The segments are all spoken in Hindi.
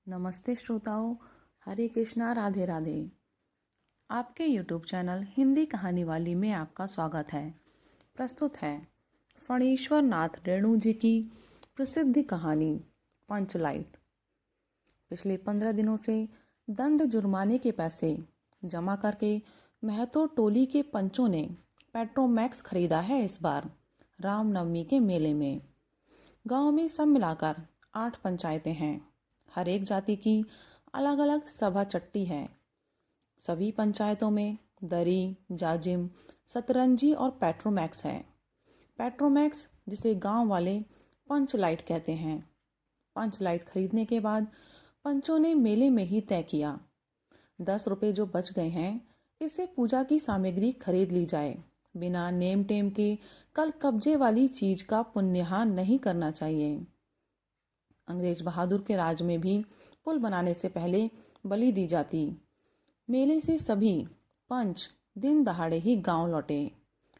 नमस्ते श्रोताओं, हरे कृष्णा, राधे राधे। आपके YouTube चैनल हिंदी कहानी वाली में आपका स्वागत है। प्रस्तुत है फणीश्वर नाथ रेणु जी की प्रसिद्ध कहानी पंचलाइट। पिछले 15 दिनों से दंड जुर्माने के पैसे जमा करके महतो टोली के पंचों ने पेट्रोमैक्स खरीदा है। इस बार रामनवमी के मेले में गांव में सब मिलाकर 8 पंचायतें हैं। हर एक जाति की अलग अलग सभा चट्टी है। सभी पंचायतों में दरी, जाजिम, सतरंजी और पेट्रोमैक्स है। पेट्रोमैक्स जिसे गांव वाले पंच लाइट कहते हैं। पंच लाइट खरीदने के बाद पंचों ने मेले में ही तय किया 10 रुपये जो बच गए हैं इससे पूजा की सामग्री खरीद ली जाए। बिना नेम टेम के कल कब्जे वाली चीज का पुण्यहान नहीं करना चाहिए। अंग्रेज बहादुर के राज में भी पुल बनाने से पहले बलि दी जाती। मेले से सभी पंच दिन दहाड़े ही गांव लौटे।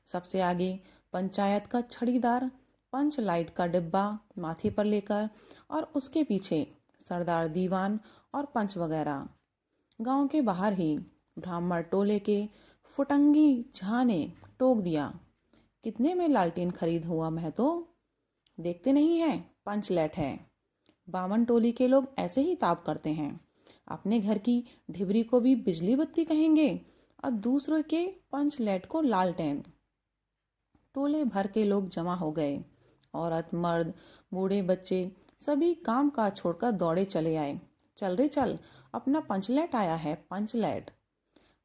सबसे आगे पंचायत का छड़ीदार पंच लाइट का डिब्बा माथे पर लेकर और उसके पीछे सरदार दीवान और पंच वगैरह। गांव के बाहर ही ब्राह्मण टोले के फुटंगी झा ने टोक दिया, कितने में लालटेन खरीद हुआ महतो? देखते नहीं है, पंच लाइट है। बामन टोली के लोग ऐसे ही ताप करते हैं। अपने घर की ढिबरी को भी बिजली बत्ती कहेंगे और दूसरे के पंच लाइट को लालटेन। टोले भर के लोग जमा हो गए। औरत, मर्द, बूढ़े, बच्चे सभी काम काज छोड़कर दौड़े चले आए। चल रे चल, अपना पंच लाइट आया है, पंच लाइट।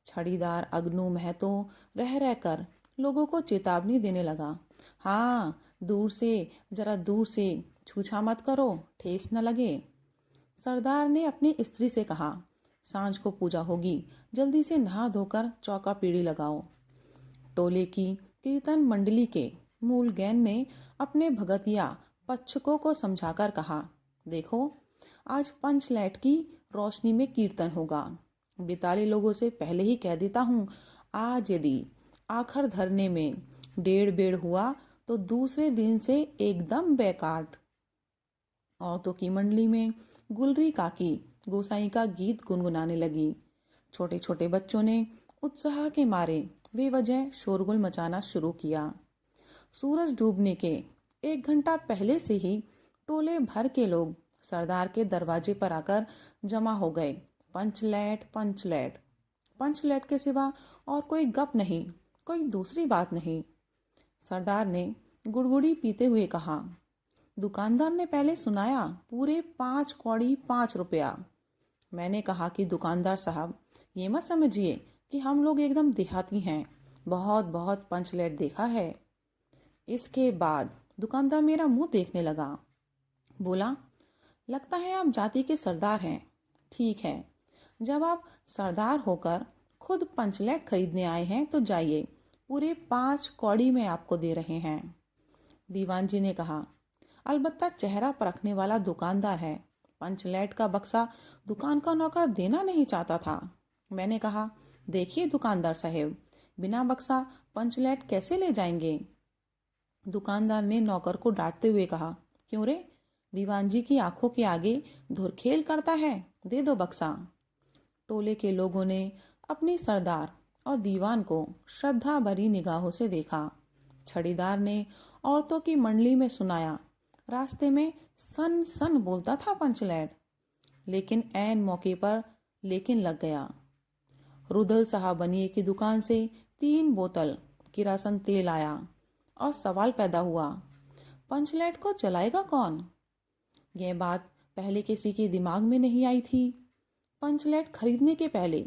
छड़ीदार अगनू महतो रह रहकर लोगों को चेतावनी देने लगा। हाँ, दूर से, जरा दूर से, छूछा मत करो, ठेस न लगे। सरदार ने अपनी स्त्री से कहा, सांझ को पूजा होगी, जल्दी से नहा धोकर चौका पीढ़ी लगाओ। टोले की कीर्तन मंडली के मूल गैन ने अपने भगतिया पच्छकों को समझाकर कहा, देखो आज पंच लाइट की रोशनी में कीर्तन होगा। बेताले लोगों से पहले ही कह देता हूँ, आज यदि आखिर धरने में 1.5 बेड़ हुआ तो दूसरे दिन से एकदम बेकाट। औरतों की मंडली में गुलरी काकी गोसाई का गीत गुनगुनाने लगी। छोटे छोटे बच्चों ने उत्साह के मारे बेवजह शोरगुल मचाना शुरू किया। सूरज डूबने के 1 घंटा पहले से ही टोले भर के लोग सरदार के दरवाजे पर आकर जमा हो गए। पंचलैट, पंचलैट। पंचलैट के सिवा और कोई गप नहीं, कोई दूसरी बात नहीं। सरदार ने गुड़गुड़ी पीते हुए कहा, दुकानदार ने पहले सुनाया पूरे 5 कौड़ी 5 रुपया। मैंने कहा कि दुकानदार साहब, ये मत समझिए कि हम लोग एकदम देहाती हैं, बहुत बहुत पंचलैट देखा है। इसके बाद दुकानदार मेरा मुंह देखने लगा। बोला, लगता है आप जाति के सरदार हैं। ठीक है, जब आप सरदार होकर खुद पंचलैट खरीदने आए हैं तो जाइए, पूरे 5 कौड़ी में आपको दे रहे हैं। दीवान जी ने कहा, अलबत्ता चेहरा परखने वाला दुकानदार है। पंचलैट का बक्सा दुकान का नौकर देना नहीं चाहता था। मैंने कहा, देखिए दुकानदार साहब, बिना बक्सा पंचलैट कैसे ले जाएंगे? दुकानदार ने नौकर को डांटते हुए कहा, क्यों रे, दीवान जी की आंखों के आगे धुरखेल करता है, दे दो बक्सा। टोले के लोगों ने अपने सरदार और दीवान को श्रद्धा भरी निगाहों से देखा। छड़ीदार ने औरतों की मंडली में सुनाया, रास्ते में सन सन बोलता था पंचलैट, लेकिन ऐन मौके पर लेकिन लग गया। रुदल साहब बनिए की दुकान से 3 बोतल किरासन तेल आया और सवाल पैदा हुआ, पंचलैट को जलाएगा कौन? यह बात पहले किसी के दिमाग में नहीं आई थी। पंचलैट खरीदने के पहले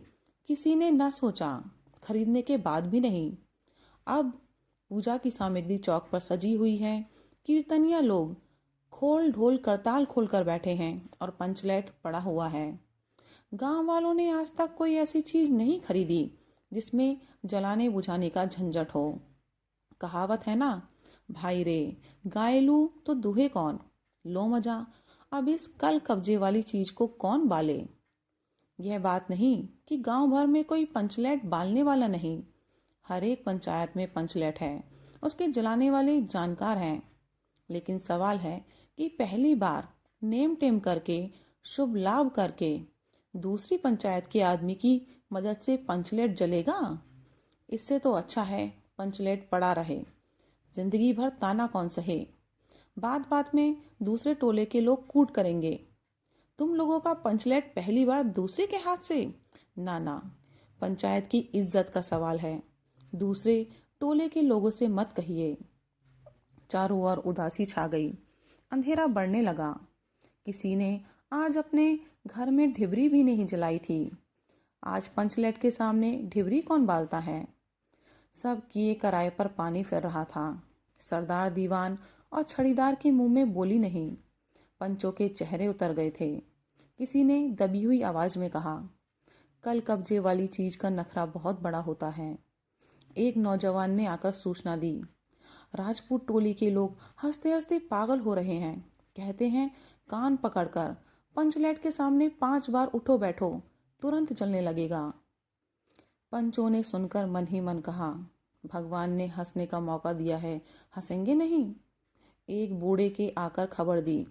किसी ने न सोचा, खरीदने के बाद भी नहीं। अब पूजा की सामग्री चौक पर सजी हुई है। कीर्तनिया लोग खोल ढोल करताल खोलकर बैठे हैं और पंचलैट पड़ा हुआ है। गांव वालों ने आज तक कोई ऐसी चीज नहीं खरीदी जिसमें जलाने बुझाने का झंझट हो। कहावत है ना, भाई रे गाय लू तो दूहे कौन, लो मजा, अब इस कल कब्जे वाली चीज को कौन बाले। यह बात नहीं कि गांव भर में कोई पंचलैट बालने वाला नहीं। हर एक पंचायत में पंचलैट है, उसके जलाने वाले जानकार हैं। लेकिन सवाल है कि पहली बार नेम टेम करके शुभ लाभ करके दूसरी पंचायत के आदमी की मदद से पंचलेट जलेगा। इससे तो अच्छा है पंचलेट पड़ा रहे, जिंदगी भर ताना कौन सहे। बात बात में दूसरे टोले के लोग कूट करेंगे, तुम लोगों का पंचलेट पहली बार दूसरे के हाथ से। ना ना, पंचायत की इज्जत का सवाल है, दूसरे टोले के लोगों से मत कहिए। चारों ओर उदासी छा गई, अंधेरा बढ़ने लगा। किसी ने आज अपने घर में ढिबरी भी नहीं जलाई थी। आज पंचलेट के सामने ढिबरी कौन बालता है। सब किए कराए पर पानी फिर रहा था। सरदार दीवान और छड़ीदार के मुंह में बोली नहीं। पंचों के चेहरे उतर गए थे। किसी ने दबी हुई आवाज में कहा, कल कब्जे वाली चीज का नखरा बहुत बड़ा होता है। एक नौजवान ने आकर सूचना दी, राजपूत टोली के लोग हंसते हंसते पागल हो रहे हैं। कहते हैं कान पकड़कर पंचलेट के सामने 5 बार उठो बैठो, तुरंत चलने लगेगा। पंचों ने सुनकर मन ही मन कहा, भगवान ने हंसने का मौका दिया है, हंसेंगे नहीं। एक बूढ़े के आकर खबर दी,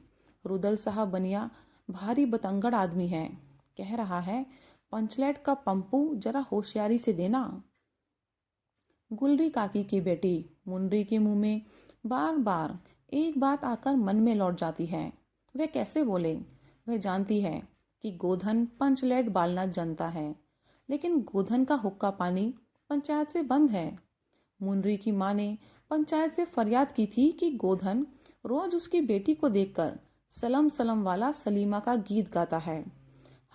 रुदल साहब बनिया भारी बतंगड़ आदमी है, कह रहा है पंचलेट का पंपू जरा होशियारी से देना। गुलरी काकी की बेटी मुनरी के मुंह में बार बार एक बात आकर मन में लौट जाती है। वह कैसे बोले। वह जानती है कि गोधन पंचलेट बालना जनता है, लेकिन गोधन का हुक्का पानी पंचायत से बंद है। मुनरी की माँ ने पंचायत से फरियाद की थी कि गोधन रोज उसकी बेटी को देखकर सलम सलम वाला सलीमा का गीत गाता है,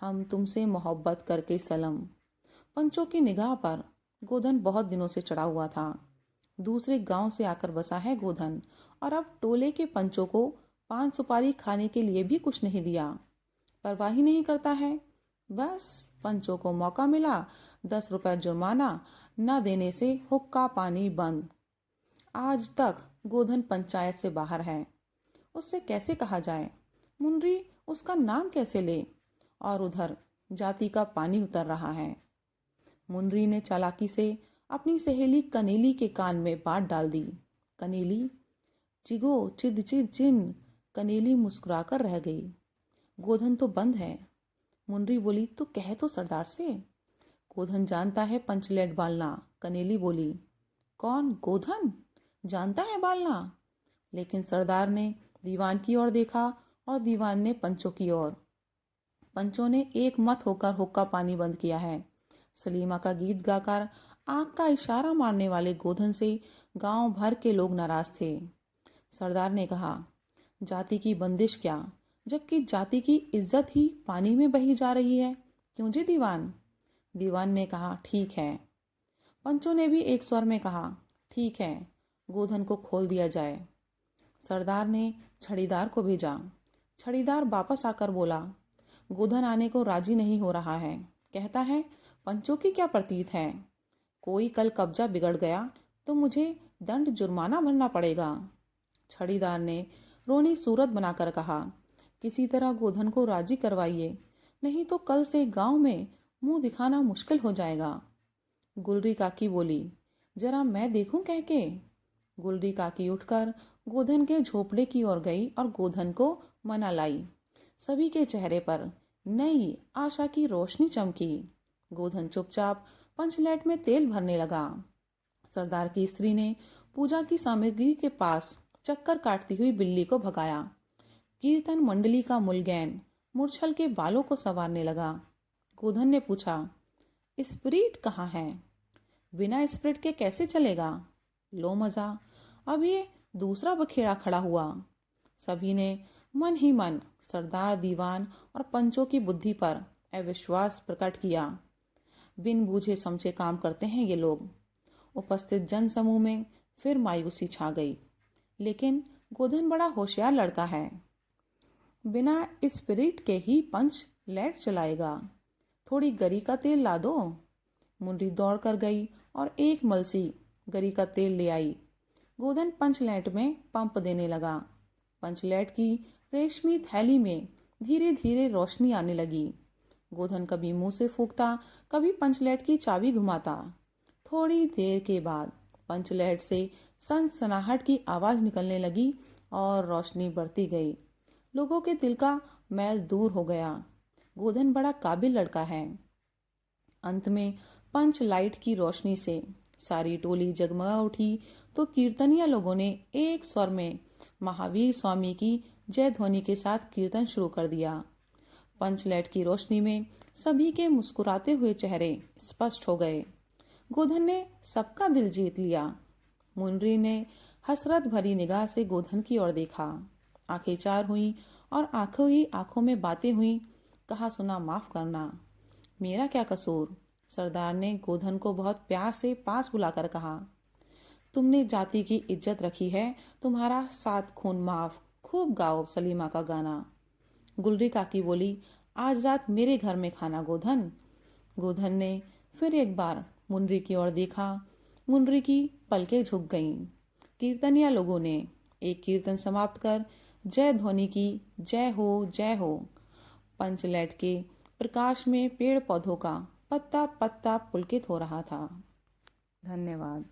हम तुमसे मोहब्बत करके सलम। पंचों की निगाह पर गोधन बहुत दिनों से चढ़ा हुआ था। दूसरे गांव से आकर बसा है गोधन, और अब टोले के पंचों को पान सुपारी खाने के लिए भी कुछ नहीं दिया। परवाह ही नहीं करता है। बस पंचों को मौका मिला, 10 रुपए जुर्माना, न देने से हुक्का पानी बंद। आज तक गोधन पंचायत से बाहर है। उससे कैसे कहा जाए, मुनरी उसका नाम कैसे ले। और उधर जाति का पानी उतर रहा है। मुनरी ने चालाकी से अपनी सहेली कनेली के कान में बात डाल दी। कनेली, चिगो चिद चिद चिन। कनेली मुस्कुराकर रह गई। गोधन तो बंद है। मुनरी बोली, तो कह तो सरदार से। गोधन जानता है पंचलेट बालना। कनेली बोली, कौन, गोधन जानता है बालना। लेकिन सरदार ने दीवान की ओर देखा और दीवान ने पंचों की ओर। पंचों ने एक मत होकर हुक्का पानी बंद किया है। सलीमा का गीत गाकर आंख का इशारा मारने वाले गोधन से गांव भर के लोग नाराज थे। सरदार ने कहा, जाति की बंदिश क्या, जबकि जाति की इज्जत ही पानी में बही जा रही है। क्यों जी दीवान। दीवान ने कहा, ठीक है। पंचों ने भी एक स्वर में कहा, ठीक है, गोधन को खोल दिया जाए। सरदार ने छड़ीदार को भेजा। छड़ीदार वापस आकर बोला, गोधन आने को राजी नहीं हो रहा है। कहता है पंचों की क्या प्रतीत है, कोई कल कब्जा बिगड़ गया तो मुझे दंड जुर्माना भरना पड़ेगा। छड़ीदार ने रोनी सूरत बनाकर कहा, किसी तरह गोधन को राजी करवाइए, नहीं तो कल से गांव में मुंह दिखाना मुश्किल हो जाएगा। गुलरी काकी बोली, जरा मैं देखूं कह के। गुलरी काकी उठकर गोधन के झोपड़े की ओर गई और गोधन को मना लाई। सभी के चेहरे पर नई आशा की रोशनी चमकी। गोधन चुपचाप पंचलेट में तेल भरने लगा। सरदार की स्त्री ने पूजा की सामग्री के पास चक्कर काटती हुई बिल्ली को भगाया। कीर्तन मंडली का मुलगैन मूर्छल के बालों को संवारने लगा। गोधन ने पूछा, स्पिरिट कहाँ है। बिना स्पिरिट के कैसे चलेगा। लो मजा, अब ये दूसरा बखेड़ा खड़ा हुआ। सभी ने मन ही मन सरदार दीवान और पंचों की बुद्धि पर अविश्वास प्रकट किया। बिन बूझे समझे काम करते हैं ये लोग। उपस्थित जन समूह में फिर मायूसी छा गई। लेकिन गोधन बड़ा होशियार लड़का है, बिना स्पिरिट के ही पंच लेट चलाएगा। थोड़ी गरी का तेल ला दो। मुनरी दौड़ कर गई और एक मलसी गरी का तेल ले आई। गोधन पंचलेट में पंप देने लगा। पंचलेट की रेशमी थैली में धीरे धीरे रोशनी आने लगी। गोधन कभी मुंह से फूंकता, कभी पंचलेट की चाबी घुमाता। थोड़ी देर के बाद पंचलेट से सनसनाहट की आवाज निकलने लगी और रोशनी बढ़ती गई। लोगों के दिल का मैल दूर हो गया। गोधन बड़ा काबिल लड़का है। अंत में पंच लाइट की रोशनी से सारी टोली जगमगा उठी तो कीर्तनिया लोगों ने एक स्वर में महावीर स्वामी की जय ध्वनि के साथ कीर्तन शुरू कर दिया। पंच लाइट की रोशनी में सभी के मुस्कुराते हुए चेहरे स्पष्ट हो गए। गोधन ने सबका दिल जीत लिया। मुनरी ने हसरत भरी निगाह से गोधन की ओर देखा। आंखें चार हुईं और आंखों ही आंखों में बातें हुईं। कहा सुना माफ करना, मेरा क्या कसूर। सरदार ने गोधन को बहुत प्यार से पास बुलाकर कहा, तुमने जाति की इज्जत रखी है, तुम्हारा 7 खून माफ। खूब गाओ सलीमा का गाना। गुलरी काकी बोली, आज रात मेरे घर में खाना गोधन। गोधन ने फिर एक बार मुनरी की ओर देखा। मुनरी की पलकें झुक गईं। कीर्तनिया लोगों ने एक कीर्तन समाप्त कर जय ध्वनि की। जय हो जय हो। पंचलैट के प्रकाश में पेड़ पौधों का पत्ता पत्ता पुलकित हो रहा था। धन्यवाद।